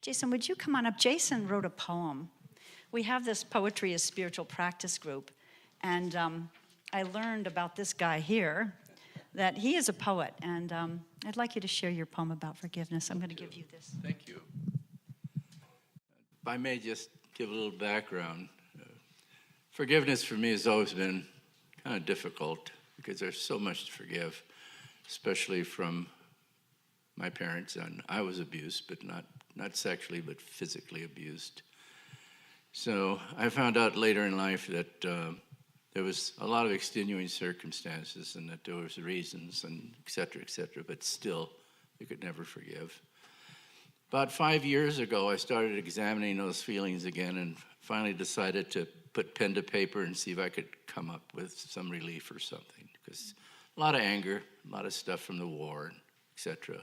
Jason, would you come on up? Jason wrote a poem. We have this Poetry as Spiritual Practice group, and I learned about this guy here, that he is a poet, and I'd like you to share your poem about forgiveness. I'm going to give you this. Thank you. If I may just give a little background. Forgiveness for me has always been kind of difficult because there's so much to forgive, especially from my parents. And I was abused, but not sexually, but physically abused. So I found out later in life that there was a lot of extenuating circumstances and that there was reasons and et cetera, but still, you could never forgive. About 5 years ago, I started examining those feelings again and finally decided to put pen to paper and see if I could come up with some relief or something. Because a lot of anger, a lot of stuff from the war, et cetera.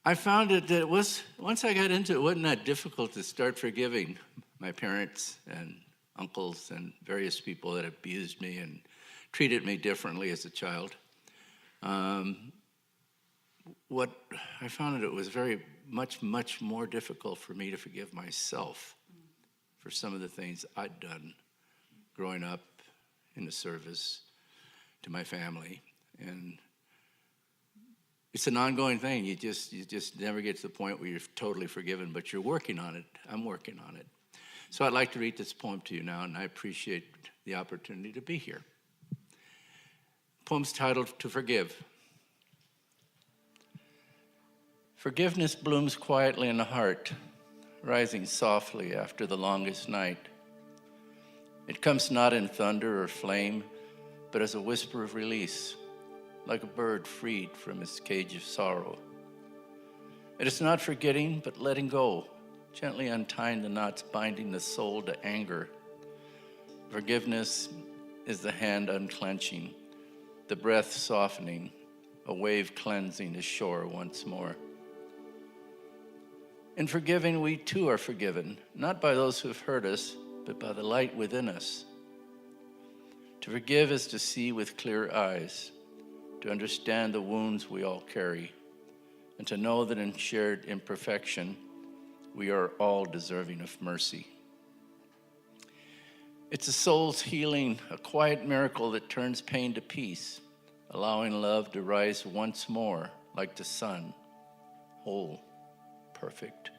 I found that it was, once I got into it, it wasn't that difficult to start forgiving my parents and uncles and various people that abused me and treated me differently as a child. What I found that it was very much more difficult for me to forgive myself for some of the things I'd done growing up in the service to my family. And it's an ongoing thing. You just never get to the point where you're totally forgiven, but you're working on it. I'm working on it. So I'd like to read this poem to you now, and I appreciate the opportunity to be here. The poem's titled, To Forgive. Forgiveness blooms quietly in the heart, rising softly after the longest night. It comes not in thunder or flame, but as a whisper of release, like a bird freed from its cage of sorrow. It is not forgetting, but letting go, gently untying the knots binding the soul to anger. Forgiveness is the hand unclenching, the breath softening, a wave cleansing the shore once more. In forgiving, we too are forgiven, not by those who have hurt us, but by the light within us. To forgive is to see with clear eyes, to understand the wounds we all carry, and to know that in shared imperfection, we are all deserving of mercy. It's a soul's healing, a quiet miracle that turns pain to peace, allowing love to rise once more like the sun, whole, perfect.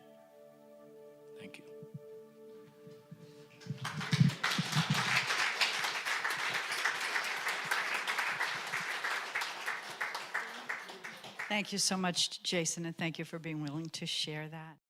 Thank you. Thank you so much, Jason, and thank you for being willing to share that.